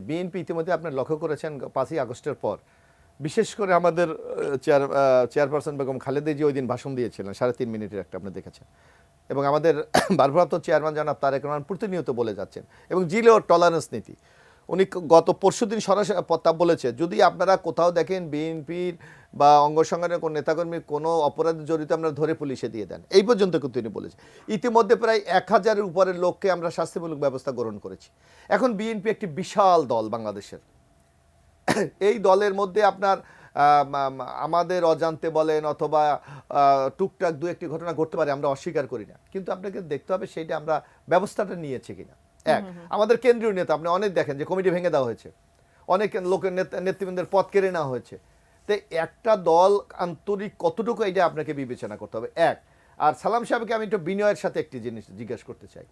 BNP ইতিমধ্যে আপনি লক্ষ্য করেছেন ৫ই আগস্টের পর বিশেষ করে আমাদের চেয়ারপারসন বেগম খালেদা জিয়া ওই দিন ভাষণ দিয়েছিলেন ৩.৫ মিনিটের একটা, আপনি দেখেছেন। এবং আমাদের ভারপ্রাপ্ত চেয়ারম্যান জনাব তারেক রহমান প্রতিনিয়ত বলে যাচ্ছেন, এবং জিরো টলারেন্স নীতি। উনি গত পরশুদিন সরাসরি তা বলেছে, যদি আপনারা কোথাও দেখেন বিএনপির বা অঙ্গ সংগঠনের কোনো নেতাকর্মীর কোনো অপরাধে জড়িত আমরা ধরে পুলিশে দিয়ে দেন, এই পর্যন্ত কিন্তু তিনি বলেছেন। ইতিমধ্যে প্রায় ১,০০০-এর উপরের লোককে আমরা শাস্তিমূলক ব্যবস্থা গ্রহণ করেছি। এখন বিএনপি একটি বিশাল দল বাংলাদেশের। এই দলের মধ্যে আপনার আমাদের অজান্তে বলেন অথবা টুকটাক দু একটি ঘটনা ঘটতে পারে, আমরা অস্বীকার করি না, কিন্তু আপনাকে দেখতে হবে সেইটা আমরা ব্যবস্থাটা নিয়েছি কিনা। এক, আমাদের কেন্দ্রীয় নেতা আপনি অনেক দেখেন যে কমিটি ভেঙে দেওয়া হয়েছে, অনেক লোকের নেতৃবৃন্দের পদ কেড়ে নেওয়া হয়েছে। তো একটা দল আন্তরিক কতটুকু, এটা আপনাকে বিবেচনা করতে হবে। এক, আর সালাম সাহেবকে আমি একটু বিনয়ের সাথে একটি জিনিস জিজ্ঞাসা করতে চাই।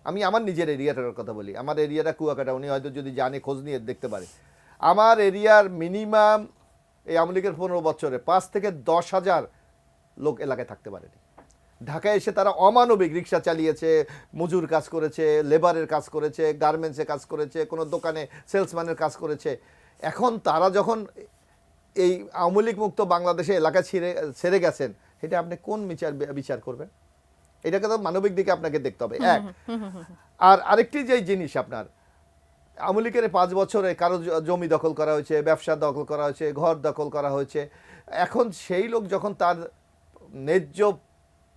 আমি আমার নিজের এরিয়াটার কথা বলি। আমার এরিয়াটা কুয়াকাটা, উনি হয়তো যদি জানে খোঁজ নিয়ে দেখতে পারে। আমার এরিয়ার মিনিমাম এই আওয়ামী লীগের 15 বছরে 5 থেকে 10,000 লোক এলাকায় থাকতে পারেনি। ঢাকায় এসে তারা অমানবিক রিক্সা চালিয়েছে, মজুর কাজ করেছে, লেবারের কাজ করেছে, গার্মেন্টসে কাজ করেছে, কোনো দোকানে সেলসম্যানের কাজ করেছে। এখন তারা যখন এই আওয়ামী লীগ মুক্ত বাংলাদেশে এলাকা ছেড়ে গেছেন, এটা আপনি কোন বিচার করবেন? এটাকে তো মানবিক দিকে আপনাকে দেখতে হবে। এক, আর আরেকটি যে জিনিস, আপনার আওয়ামী লীগের 5 বছরে কারো জমি দখল করা হয়েছে, ব্যবসা দখল করা হয়েছে, ঘর দখল করা হয়েছে। এখন সেই লোক যখন তার ন্যায্য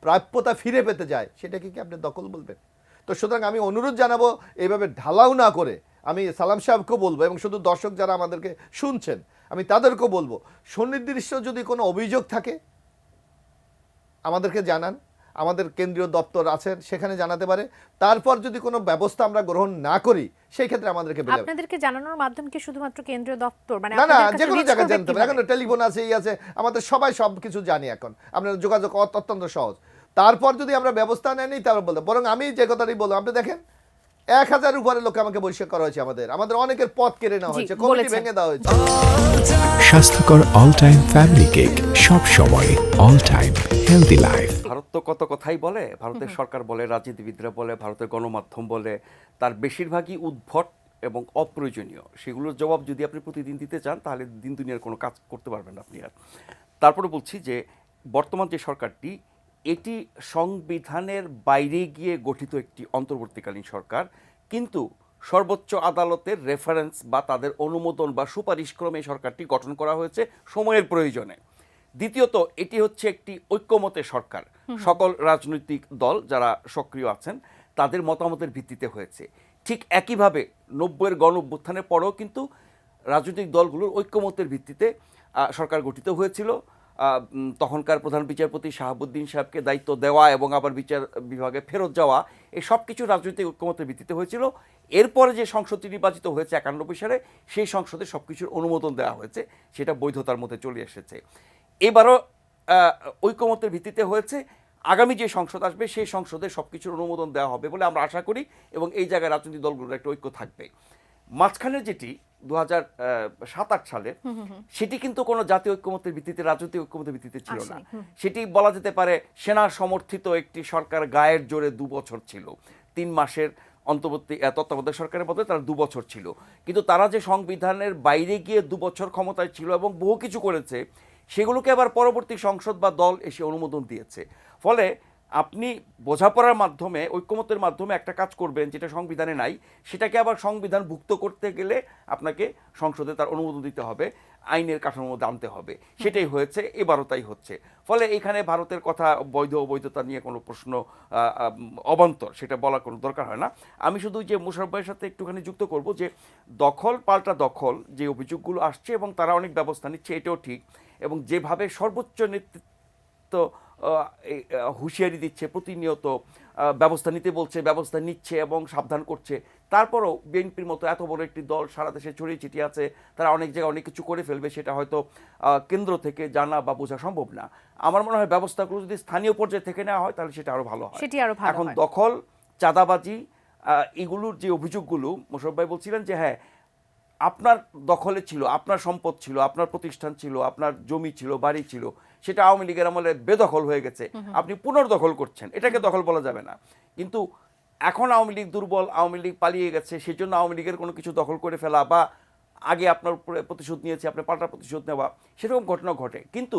প্রাপ্যতা ফিরে পেতে যায়, সেটাকে কি আপনি দখল বলবেন? তো সুতরাং আমি অনুরোধ জানাবো, এইভাবে ঢালাও না করে। আমি সালাম সাহেবকেও বলবো, এবং শুধু দর্শক যারা আমাদেরকে শুনছেন আমি তাদেরকেও বলবো, সুনির্দিষ্ট যদি কোনো অভিযোগ থাকে আমাদেরকে জানান, আমাদের কেন্দ্রীয় দপ্তর আছেন সেখানে জানাতে পারে। তারপর যদি কোনো ব্যবস্থা আমরা গ্রহণ না করি, সেই ক্ষেত্রে আমাদেরকে আপনাদেরকে জানানোর মাধ্যম কি শুধুমাত্র কেন্দ্রীয় দপ্তর, মানে না, যে কোনো জায়গায় জানতে পারে। এখন টেলিফোন আছে, এই আছে, আমাদের সবাই সবকিছু জানি। এখন আপনার যোগাযোগ অত্যন্ত সহজ। তারপর যদি আমরা ব্যবস্থা নেই, তারপর বলতে, বরং আমি যে কথাটি বললাম, আপনি দেখেন 1,000 উপরে লোক আমাকে বহিষ্কার করা হয়েছে, আমাদের অনেকের পথ কেড়ে নেওয়া হয়েছে, কমিটি ভেঙে দেওয়া হয়েছে। স্বাস্থ্যকর অল টাইম ফ্যামিলি কেক, সব সময় all time healthy life. Bharat তো কত কথাই বলে, ভারতের সরকার বলে, রাজনীতিবিদরা বলে, ভারতের গণমাধ্যম বলে, তার বেশিরভাগই উদ্ভট এবং অপ্রয়োজনীয়। সেগুলোর জবাব যদি আপনি প্রতিদিন দিতে চান, তাহলে দিন দুনিয়ার কোনো কাজ করতে পারবেন আপনি আর। তারপরে বলছি যে বর্তমান যে সরকারটি, এটি সংবিধানের বাইরে গিয়ে গঠিত একটি অন্তর্বর্তীকালীন সরকার, কিন্তু সর্বোচ্চ আদালতের রেফারেন্স বা তাদের অনুমোদন বা সুপারিশক্রমে সরকারটি গঠন করা হয়েছে সময়ের প্রয়োজনে। দ্বিতীয়ত, এটি হচ্ছে একটি ঐক্যমতের সরকার। সকল রাজনৈতিক দল যারা সক্রিয় আছেন তাদের মতামতের ভিত্তিতে হয়েছে। ঠিক একইভাবে 90-এর গণ-অভ্যুত্থানের পরেও কিন্তু রাজনৈতিক দলগুলোর ঐক্যমতের ভিত্তিতে সরকার গঠিত হয়েছিল। তখনকার প্রধান বিচারপতি শাহাবুদ্দিন সাহেবকে দায়িত্ব দেওয়া এবং আবার বিচার বিভাগে ফেরত যাওয়া, এই সব কিছু রাজনৈতিক ঐক্যমতের ভিত্তিতে হয়েছিল। এরপরে যে সংসদটি নির্বাচিত হয়েছে 91 সালে, সেই সংসদে সব কিছুর অনুমোদন দেওয়া হয়েছে, সেটা বৈধতার মধ্যে চলে এসেছে। এবারও ঐক্যমতের ভিত্তিতে হয়েছে। আগামী যে সংসদ আসবে সেই সংসদে সব কিছুর অনুমোদন দেওয়া হবে বলে আমরা আশা করি, এবং এই জায়গায় রাজনৈতিক দলগুলোর একটা ঐক্য থাকবে। মাঝখানে যেটি 2007-8 সালে, সেটি কিন্তু কোনো জাতীয় ঐক্যমতের ভিত্তিতে, রাজনৈতিক ঐক্যমতের ভিত্তিতে ছিল না। সেটি বলা যেতে পারে সেনা সমর্থিত একটি সরকার, গায়ের জোরে 2 বছর ছিল। 3 মাসের তত্ত্বাবধায়ক সরকারের মধ্যে তারা 2 বছর ছিল, কিন্তু তারা যে সংবিধানের বাইরে গিয়ে 2 বছর ক্ষমতায় ছিল এবং বহু কিছু করেছে, সেগুলোকে আবার পরবর্তী সংসদ বা দল এসে অনুমোদন দিয়েছে। ফলে আপনি বোঝাপড়ার মাধ্যমে, ঐক্যমতের মাধ্যমে একটা কাজ করবেন যেটা সংবিধানে নাই, সেটাকে আবার সংবিধানভুক্ত করতে গেলে আপনাকে সংসদে তার অনুমোদন দিতে হবে, আইনের কাঠামোর মধ্যে আনতে হবে। সেটাই হয়েছে, এবারও তাই হচ্ছে। ফলে এখানে ভারতের কথা বৈধ অবৈধতা নিয়ে কোনো প্রশ্ন অবান্তর, সেটা বলার কোনো দরকার হয় না। আমি শুধু যে মুশারফ ভাইয়ের সাথে একটুখানি যুক্ত করব যে দখল পাল্টা দখল যে অভিযোগগুলো আসছে এবং তারা অনেক ব্যবস্থা নিচ্ছে, এটাও ঠিক। এবং যেভাবে সর্বোচ্চ নেতৃত্ব হুঁশিয়ারি দিচ্ছে, প্রতিনিয়ত ব্যবস্থা নিতে বলছে, ব্যবস্থা নিচ্ছে এবং সাবধান করছে, তারপরও বিএনপির মতো এত বড় একটি দল সারা দেশে ছড়িয়ে ছিটিয়ে আছে, তারা অনেক জায়গায় অনেক কিছু করে ফেলবে, সেটা হয়তো কেন্দ্র থেকে জানা বা বোঝা সম্ভব না। আমার মনে হয় ব্যবস্থাগুলো যদি স্থানীয় পর্যায়ে থেকে নেওয়া হয় তাহলে সেটা আরও ভালো হয়। এখন দখল, চাঁদাবাজি, এগুলোর যে অভিযোগগুলো মোশাররফ ভাই বলছিলেন যে হ্যাঁ, আপনার দখলে ছিল, আপনার সম্পদ ছিল, আপনার প্রতিষ্ঠান ছিল, আপনার জমি ছিল, বাড়ি ছিল, সেটা আওয়ামী লীগের আমলে বেদখল হয়ে গেছে, আপনি পুনর্দখল করছেন, এটাকে দখল বলা যাবে না। কিন্তু এখন আওয়ামী লীগ দুর্বল, আওয়ামী লীগ পালিয়ে গেছে, সেই জন্য আওয়ামী লীগের কোনো কিছু দখল করে ফেলা বা আগে আপনার উপরে প্রতিশোধ নিয়েছে আপনি পাল্টা প্রতিশোধ নেওয়া, সেরকম ঘটনা ঘটে। কিন্তু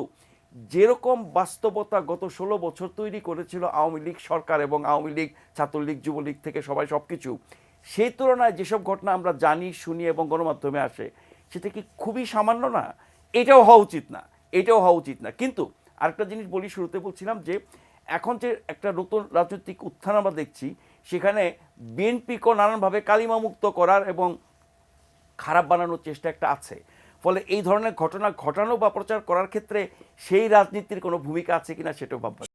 যেরকম বাস্তবতা গত 16 বছর তৈরি করেছিল আওয়ামী লীগ সরকার এবং আওয়ামী লীগ, ছাত্রলীগ, যুবলীগ থেকে সবাই সব কিছু, সেই তুলনায় যেসব ঘটনা আমরা জানি, শুনি এবং গণমাধ্যমে আসে, সেটা কি খুবই সামান্য না? এটাও হওয়া উচিত না, এটাও হওয়া উচিত না। কিন্তু আরেকটা জিনিস বলি, শুরুতে বলছিলাম যে এখন যে একটা নতুন রাজনৈতিক উত্থান আমরা দেখছি, সেখানে বিএনপিকেও নানানভাবে কালিমামুক্ত করার এবং খারাপ বানানোর চেষ্টা একটা আছে। ফলে এই ধরনের ঘটনা ঘটানো বা প্রচার করার ক্ষেত্রে সেই রাজনীতির কোনো ভূমিকা আছে কিনা সেটাও ভাবতে